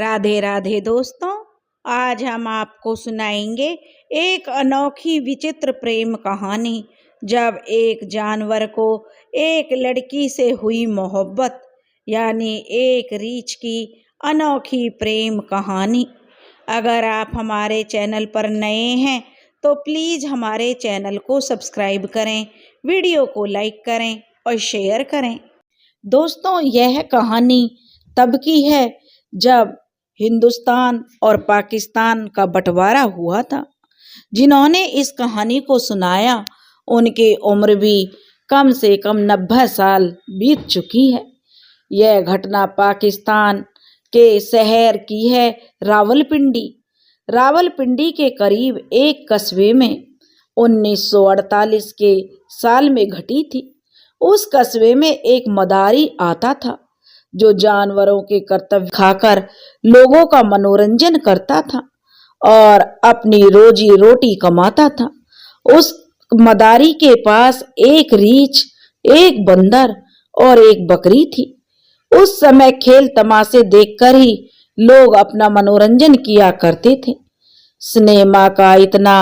राधे राधे दोस्तों, आज हम आपको सुनाएंगे एक अनोखी विचित्र प्रेम कहानी। जब एक जानवर को एक लड़की से हुई मोहब्बत, यानी एक रीछ की अनोखी प्रेम कहानी। अगर आप हमारे चैनल पर नए हैं तो प्लीज़ हमारे चैनल को सब्सक्राइब करें, वीडियो को लाइक करें और शेयर करें। दोस्तों, यह कहानी तब की है जब हिंदुस्तान और पाकिस्तान का बंटवारा हुआ था। जिन्होंने इस कहानी को सुनाया उनकी उम्र भी कम से कम 90 साल बीत चुकी है। यह घटना पाकिस्तान के शहर की है रावलपिंडी। रावलपिंडी के करीब एक कस्बे में 1948 के साल में घटी थी। उस कस्बे में एक मदारी आता था जो जानवरों के कर्तव्य खाकर लोगों का मनोरंजन करता था और अपनी रोजी रोटी कमाता था। उस मदारी के पास एक रीछ, एक बंदर और एक बकरी थी। उस समय खेल तमाशे देखकर ही लोग अपना मनोरंजन किया करते थे। सिनेमा का इतना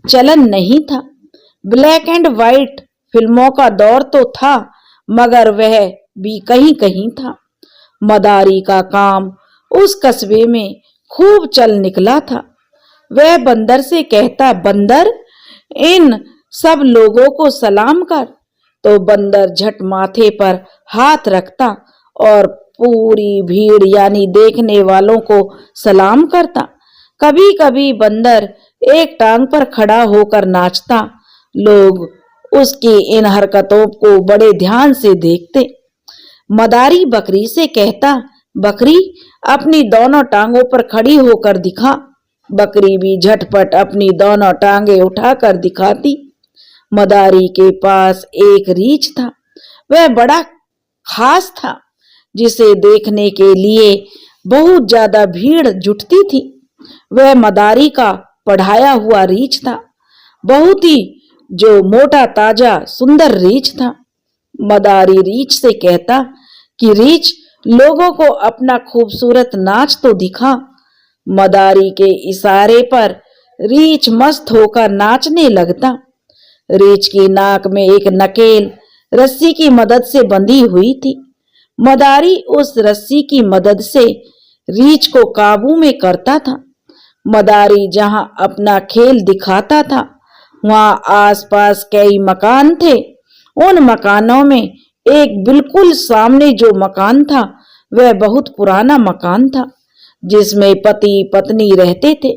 चलन नहीं था। ब्लैक एंड व्हाइट फिल्मों का दौर तो था, मगर वह भी कहीं कहीं था। मदारी का काम उस कस्बे में खूब चल निकला था। वह बंदर से कहता, बंदर, इन सब लोगों को सलाम कर। तो बंदर झट माथे पर हाथ रखता और पूरी भीड़ यानी देखने वालों को सलाम करता। कभी कभी बंदर एक टांग पर खड़ा होकर नाचता। लोग उसकी इन हरकतों को बड़े ध्यान से देखते। मदारी बकरी से कहता, बकरी, अपनी दोनों टांगों पर खड़ी होकर दिखा। बकरी भी झटपट अपनी दोनों टांगें उठाकर दिखाती। मदारी के पास एक रीछ था। वह बड़ा खास था, जिसे देखने के लिए बहुत ज्यादा भीड़ जुटती थी। वह मदारी का पढ़ाया हुआ रीछ था, बहुत ही जो मोटा ताजा सुंदर रीछ था। मदारी रीछ से कहता कि रीछ, लोगों को अपना खूबसूरत नाच तो दिखा। मदारी के इशारे पर रीछ मस्त होकर नाचने लगता। रीछ की नाक में एक नकेल रस्सी की मदद से बंधी हुई थी। मदारी उस रस्सी की मदद से रीछ को काबू में करता था। मदारी जहां अपना खेल दिखाता था, वहां आसपास कई मकान थे। उन मकानों में एक बिल्कुल सामने जो मकान था, वह बहुत पुराना मकान था, जिसमें पति पत्नी रहते थे।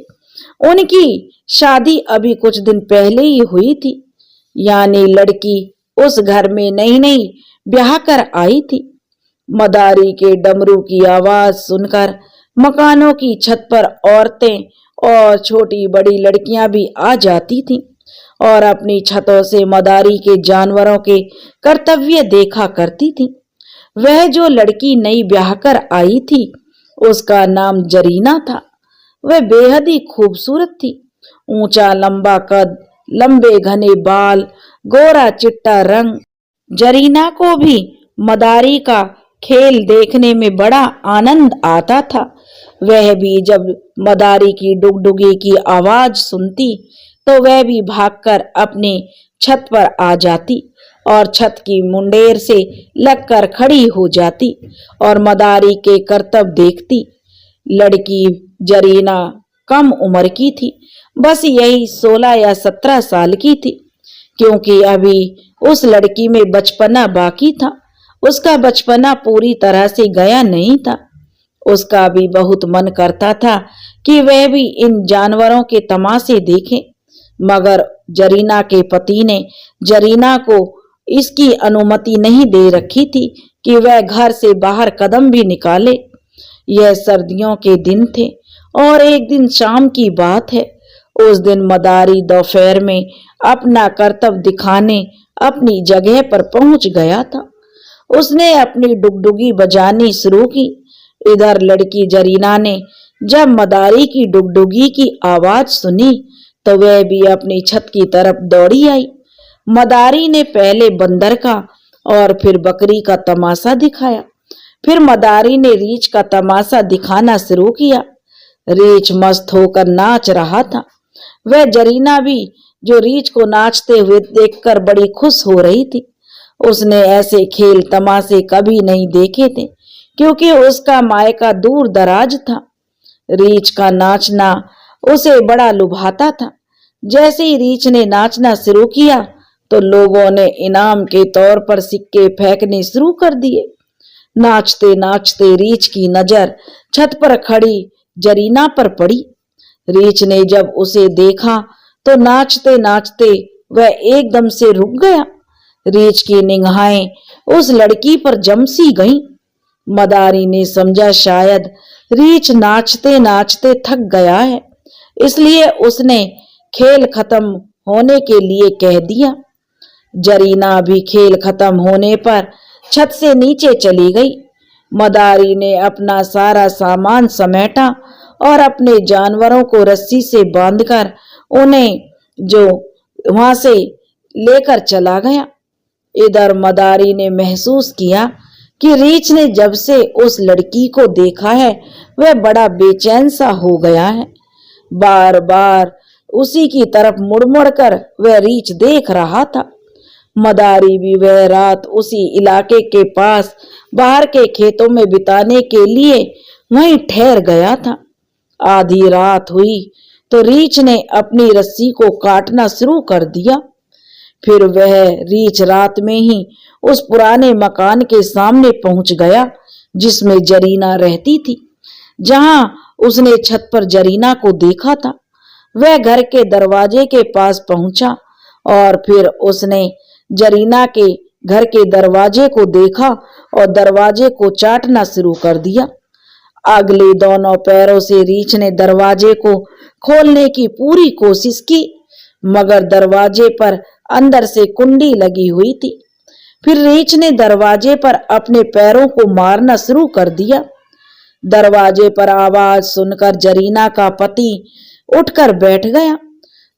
उनकी शादी अभी कुछ दिन पहले ही हुई थी, यानी लड़की उस घर में नई नई ब्याह कर आई थी। मदारी के डमरू की आवाज सुनकर मकानों की छत पर औरतें और छोटी बड़ी लड़कियां भी आ जाती थीं और अपनी छतों से मदारी के जानवरों के कर्तव्य देखा करती थी। वह जो लड़की नई ब्याह कर आई थी, उसका नाम जरीना था। वह बेहद ही खूबसूरत थी। ऊंचा लंबा कद, लंबे घने बाल, गोरा चिट्टा रंग। जरीना को भी मदारी का खेल देखने में बड़ा आनंद आता था। वह भी जब मदारी की डुगडुगी की आवाज सुनती तो वह भी भागकर अपनी छत पर आ जाती और छत की मुंडेर से लगकर खड़ी हो जाती और मदारी के करतब देखती। लड़की जरीना कम उम्र की थी, बस यही 16 या 17 साल की थी, क्योंकि अभी उस लड़की में बचपना बाकी था। उसका बचपना पूरी तरह से गया नहीं था। उसका भी बहुत मन करता था कि वह भी इन जानवरों के तमाशे देखे, मगर जरीना के पति ने जरीना को इसकी अनुमति नहीं दे रखी थी कि वह घर से बाहर कदम भी निकाले। यह सर्दियों के दिन थे और एक दिन शाम की बात है। उस दिन मदारी दोपहर में अपना करतब दिखाने अपनी जगह पर पहुंच गया था। उसने अपनी डुगडुगी बजानी शुरू की। इधर लड़की जरीना ने जब मदारी की डुगडुगी की आवाज सुनी तो वह भी अपनी छत की तरफ दौड़ी आई। मदारी ने पहले बंदर का और फिर बकरी का तमाशा दिखाया। फिर मदारी ने रीछ का तमाशा दिखाना शुरू किया। रीछ मस्त होकर नाच रहा था। वह जरीना भी, जो रीछ को नाचते हुए देखकर बड़ी खुश हो रही थी। उसने ऐसे खेल तमाशे कभी नहीं देखे थे, क्योंकि उसका मायका दूर दराज था। रीछ का नाचना उसे बड़ा लुभाता था। जैसे ही रीछ ने नाचना शुरू किया तो लोगों ने इनाम के तौर पर सिक्के फेंकने शुरू कर दिए। नाचते नाचते रीछ की नजर छत पर खड़ी जरीना पर पड़ी। रीछ ने जब उसे देखा तो नाचते नाचते वह एकदम से रुक गया। रीछ की निगाहें उस लड़की पर जम सी गईं। मदारी ने समझा शायद रीछ नाचते नाचते थक गया है, इसलिए उसने खेल खत्म होने के लिए कह दिया। जरीना भी खेल खत्म होने पर छत से नीचे चली गई। मदारी ने अपना सारा सामान समेटा और अपने जानवरों को रस्सी से बांधकर उन्हें जो वहां से लेकर चला गया। इधर मदारी ने महसूस किया कि रीछ ने जब से उस लड़की को देखा है वह बड़ा बेचैन सा हो गया है। बार बार उसी की तरफ मुड़ मुड़ कर वह रीछ देख रहा था। मदारी भी वह रात उसी इलाके के पास बाहर के खेतों में बिताने के लिए वहीं ठहर गया था। आधी रात हुई तो रीछ ने अपनी रस्सी को काटना शुरू कर दिया। फिर वह रीछ रात में ही उस पुराने मकान के सामने पहुंच गया जिसमें जरीना रहती थी, जहां उसने छत पर जरीना को देखा था। वह घर के दरवाजे के पास पहुंचा और फिर उसने जरीना के घर के दरवाजे को देखा और दरवाजे को चाटना शुरू कर दिया। अगले दोनों पैरों से रीछ ने दरवाजे को खोलने की पूरी कोशिश की, मगर दरवाजे पर अंदर से कुंडी लगी हुई थी। फिर रीछ ने दरवाजे पर अपने पैरों को मारना शुरू कर दिया। दरवाजे पर आवाज सुनकर जरीना का पति उठकर बैठ गया।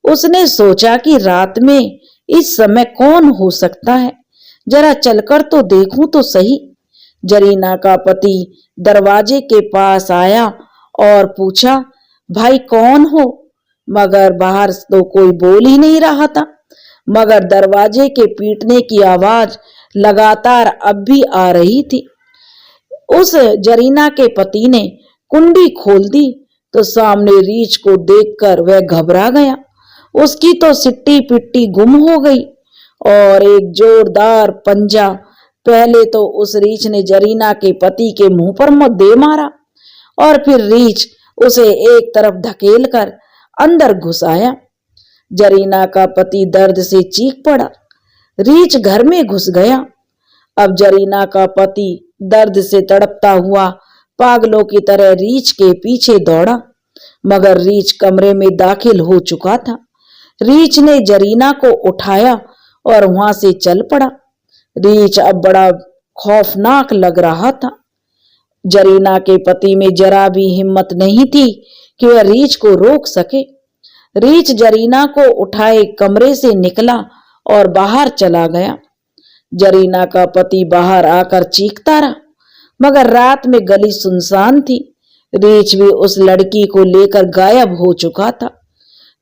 उसने सोचा कि रात में इस समय कौन हो सकता है, जरा चलकर तो देखूं तो सही। जरीना का पति दरवाजे के पास आया और पूछा, भाई कौन हो? मगर बाहर तो कोई बोल ही नहीं रहा था, मगर दरवाजे के पीटने की आवाज लगातार अब भी आ रही थी। उस जरीना के पति ने कुंडी खोल दी तो सामने रीछ को देखकर वह घबरा गया। उसकी तो सिट्टी पिट्टी गुम हो गई और एक जोरदार पंजा पहले तो उस रीछ ने जरीना के पति के मुंह पर दे मारा और फिर रीछ उसे एक तरफ धकेलकर अंदर घुस आया। जरीना का पति दर्द से चीख पड़ा। रीछ घर में घुस गया। अब जरीना का पति दर्द से तड़पता हुआ पागलों की तरह रीछ के पीछे दौड़ा, मगर रीछ कमरे में दाखिल हो चुका था। रीछ ने जरीना को उठाया और वहां से चल पड़ा। रीछ अब बड़ा खौफनाक लग रहा था। जरीना के पति में जरा भी हिम्मत नहीं थी कि वह रीछ को रोक सके। रीछ जरीना को उठाए कमरे से निकला और बाहर चला गया। जरीना का पति बाहर आकर चीखता रहा, मगर रात में गली सुनसान थी। रीछ भी उस लड़की को लेकर गायब हो चुका था।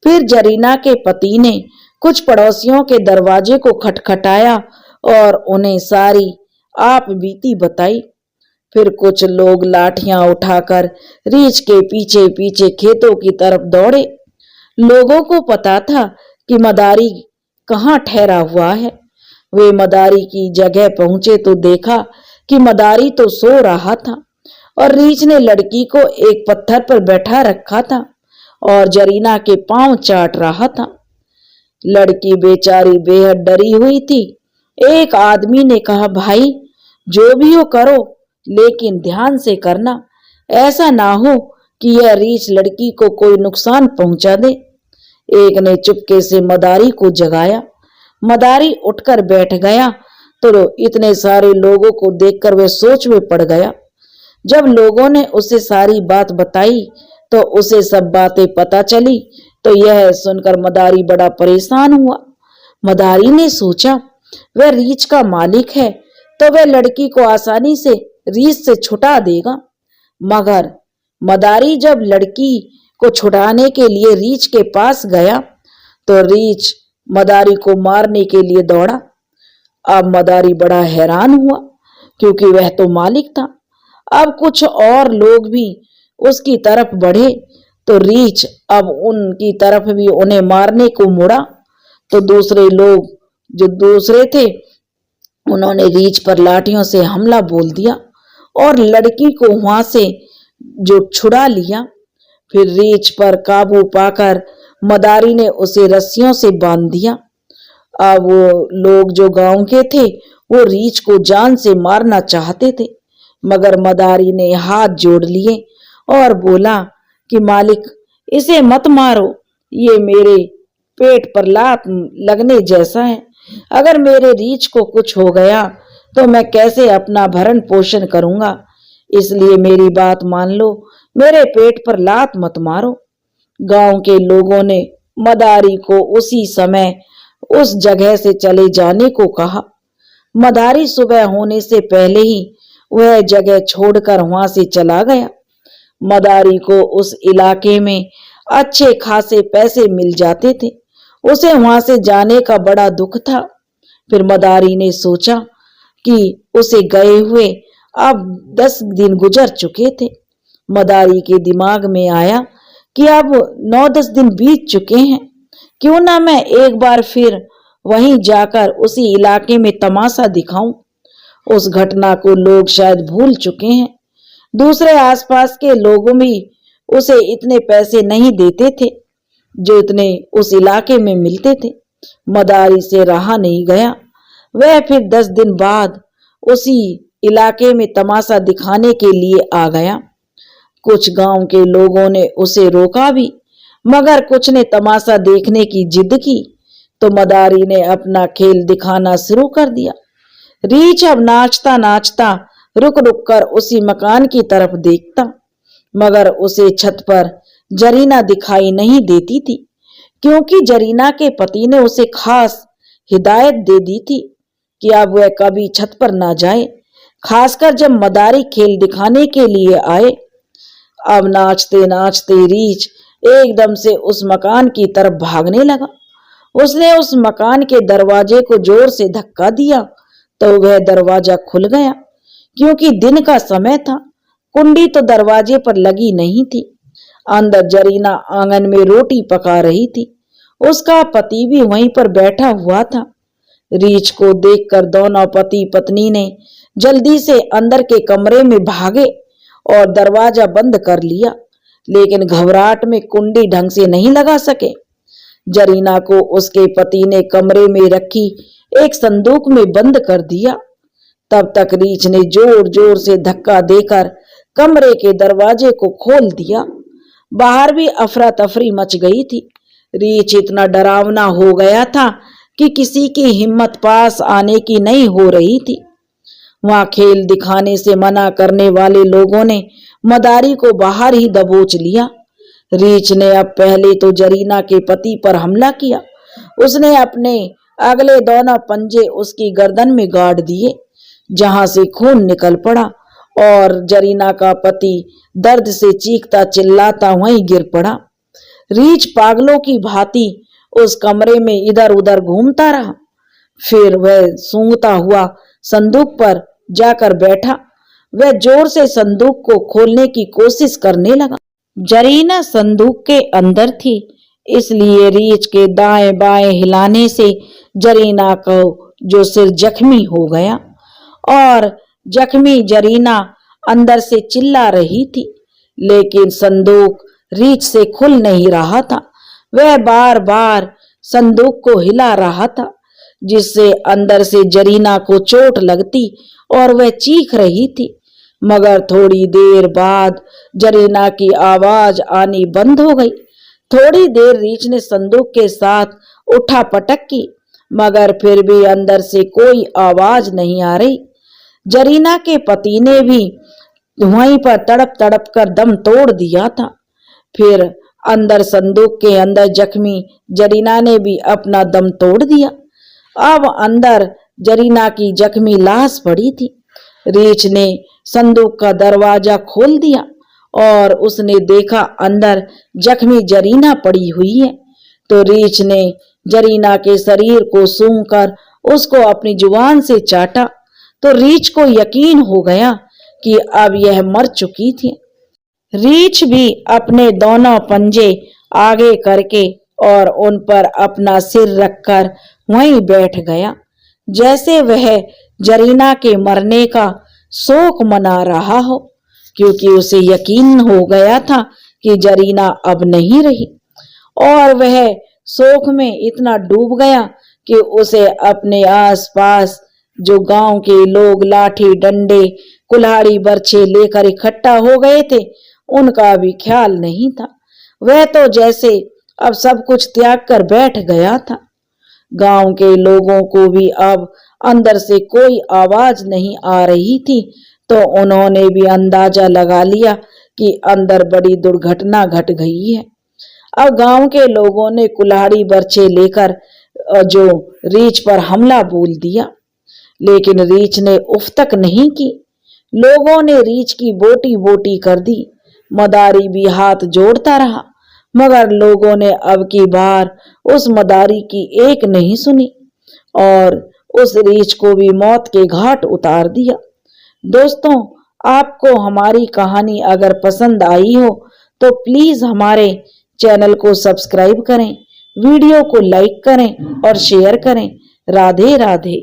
फिर जरीना के पति ने कुछ पड़ोसियों के दरवाजे को खटखटाया और उन्हें सारी आप बीती बताई। फिर कुछ लोग लाठियां उठाकर रीछ के पीछे पीछे खेतों की तरफ दौड़े। लोगों को पता था कि मदारी कहाँ ठहरा हुआ है। वे मदारी की जगह पहुंचे तो देखा कि मदारी तो सो रहा था और रीछ ने लड़की को एक पत्थर पर बैठा रखा था और जरीना के पांव चाट रहा था। लड़की बेचारी बेहद डरी हुई थी। एक आदमी ने कहा, भाई जो भी हो करो, लेकिन ध्यान से करना, ऐसा ना हो कि यह रीछ लड़की को कोई नुकसान पहुंचा दे। एक ने चुपके से मदारी को जगाया। मदारी उठकर बैठ गया तो इतने सारे लोगों को देखकर वह सोच में पड़ गया। जब लोगों ने उसे सारी बात बताई तो उसे सब बातें पता चली, तो यह सुनकर मदारी बड़ा परेशान हुआ। मदारी ने सोचा, वह रीछ का मालिक है तो वह लड़की को आसानी से रीछ से छुटा देगा। मगर मदारी जब लड़की को छुड़ाने के लिए रीछ के पास गया तो रीछ मदारी को मारने के लिए दौड़ा। अब मदारी बड़ा हैरान हुआ क्योंकि वह तो मालिक था। अब कुछ और लोग भी उसकी तरफ बढ़े तो रीछ अब उनकी तरफ भी उन्हें मारने को मुड़ा। तो दूसरे लोग जो दूसरे थे उन्होंने रीछ पर लाठियों से हमला बोल दिया और लड़की को वहां से जो छुड़ा लिया। फिर रीछ पर काबू पाकर मदारी ने उसे रस्सियों से बांध दिया। अब वो लोग जो गांव के थे वो रीछ को जान से मारना चाहते थे, मगर मदारी ने हाथ जोड़ लिए और बोला कि मालिक, इसे मत मारो, ये मेरे पेट पर लात लगने जैसा है। अगर मेरे रीछ को कुछ हो गया तो मैं कैसे अपना भरण पोषण करूंगा, इसलिए मेरी बात मान लो, मेरे पेट पर लात मत मारो। गांव के लोगों ने मदारी को उसी समय उस जगह से चले जाने को कहा। मदारी सुबह होने से पहले ही वह जगह छोड़कर वहां से चला गया। मदारी को उस इलाके में अच्छे खासे पैसे मिल जाते थे। उसे वहां से जाने का बड़ा दुख था। फिर मदारी ने सोचा कि उसे गए हुए अब 10 दिन गुजर चुके थे। मदारी के दिमाग में आया कि अब 9-10 दिन बीत चुके हैं, क्यों ना मैं एक बार फिर वहीं जाकर उसी इलाके में तमाशा दिखाऊं। उस घटना को लोग शायद भूल चुके हैं। दूसरे आसपास के लोगों भी उसे इतने पैसे नहीं देते थे जो इतने उस इलाके में मिलते थे। मदारी से रहा नहीं गया। वह फिर 10 दिन बाद उसी इलाके में तमाशा दिखाने के लिए आ गया। कुछ गांव के लोगों ने उसे रोका भी, मगर कुछ ने तमाशा देखने की जिद की तो मदारी ने अपना खेल दिखाना शुरू कर दिया। रीछ अब नाचता नाचता रुक रुक कर उसी मकान की तरफ देखता, मगर उसे छत पर जरीना दिखाई नहीं देती थी, क्योंकि जरीना के पति ने उसे खास हिदायत दे दी थी कि अब वह कभी छत पर ना जाए, खासकर जब मदारी खेल दिखाने के लिए आए। अब नाचते नाचते रीछ एकदम से उस मकान की तरफ भागने लगा। उसने उस मकान के दरवाजे को जोर से धक्का दिया तो वह दरवाजा खुल गया। क्योंकि दिन का समय था, कुंडी तो दरवाजे पर लगी नहीं थी। अंदर जरीना आंगन में रोटी पका रही थी। उसका पति भी वहीं पर बैठा हुआ था। रीछ को देखकर दोनों पति पत्नी ने जल्दी से अंदर के कमरे में भागे और दरवाजा बंद कर लिया, लेकिन घबराहट में कुंडी ढंग से नहीं लगा सके। जरीना को उसके पति ने कमरे में रखी एक संदूक में बंद कर दिया। तब तक रीछ ने जोर जोर से धक्का देकर कमरे के दरवाजे को खोल दिया। बाहर भी अफरा तफरी मच गई थी। रीछ इतना डरावना हो गया था कि किसी की हिम्मत पास आने की नहीं हो रही थी। वहां खेल दिखाने से मना करने वाले लोगों ने मदारी को बाहर ही दबोच लिया। रीछ ने अब पहले तो जरीना के पति पर हमला किया। उसने अपने अगले दोनों पंजे उसकी गर्दन में गाड़ दिए, जहां से खून निकल पड़ा और जरीना का पति दर्द से चीखता चिल्लाता वहीं गिर पड़ा। रीछ पागलों की भांति उस कमरे में इधर उधर घूमता रहा। फिर वह सूंघता हुआ संदूक पर जाकर बैठा। वह जोर से संदूक को खोलने की कोशिश करने लगा। जरीना संदूक के अंदर थी, इसलिए रीछ के दाएं बाएं हिलाने से जरीना को जो सिर जख्मी हो गया और जख्मी जरीना अंदर से चिल्ला रही थी, लेकिन संदूक रीछ से खुल नहीं रहा था। वह बार बार संदूक को हिला रहा था, जिससे अंदर से जरीना को चोट लगती और वह चीख रही थी। मगर थोड़ी देर बाद जरीना की आवाज आनी बंद हो गई। थोड़ी देर रीछ ने संदूक के साथ उठा पटक की, मगर फिर भी अंदर से कोई आवाज नहीं आ रही। जरीना के पति ने भी वहीं पर तड़प तड़प कर दम तोड़ दिया था। फिर अंदर संदूक के अंदर जख्मी जरीना ने भी अपना दम तोड़ दिया। अब अंदर जरीना की जख्मी लाश पड़ी थी। रीछ ने संदूक का दरवाजा खोल दिया और उसने देखा अंदर जख्मी जरीना पड़ी हुई है। तो रीछ ने जरीना के शरीर को सूंघकर उसको अपनी जुबान से चाटा। तो रीछ को यकीन हो गया कि अब यह मर चुकी थी। रीछ भी अपने दोनों पंजे आगे करके और उन पर अपना सिर रखकर वहीं बैठ गया, जैसे वह जरीना के मरने का शोक मना रहा हो, क्योंकि उसे यकीन हो गया था कि जरीना अब नहीं रही। और वह शोक में इतना डूब गया कि उसे अपने आसपास जो गांव के लोग लाठी डंडे कुल्हाड़ी बर्छे लेकर इकट्ठा हो गए थे उनका भी ख्याल नहीं था। वह तो जैसे अब सब कुछ त्याग कर बैठ गया था। गांव के लोगों को भी अब अंदर से कोई आवाज नहीं आ रही थी, तो उन्होंने भी अंदाजा लगा लिया कि अंदर बड़ी दुर्घटना घट गई है। अब गांव के लोगों ने कुल्हाड़ी बर्छे लेकर जो रीछ पर हमला बोल दिया, लेकिन रीछ ने उफ तक नहीं की। लोगों ने रीछ की बोटी बोटी कर दी। मदारी भी हाथ जोड़ता रहा, मगर लोगों ने अब की बार उस मदारी की एक नहीं सुनी और उस रीछ को भी मौत के घाट उतार दिया। दोस्तों, आपको हमारी कहानी अगर पसंद आई हो तो प्लीज हमारे चैनल को सब्सक्राइब करें, वीडियो को लाइक करें और शेयर करें। राधे राधे।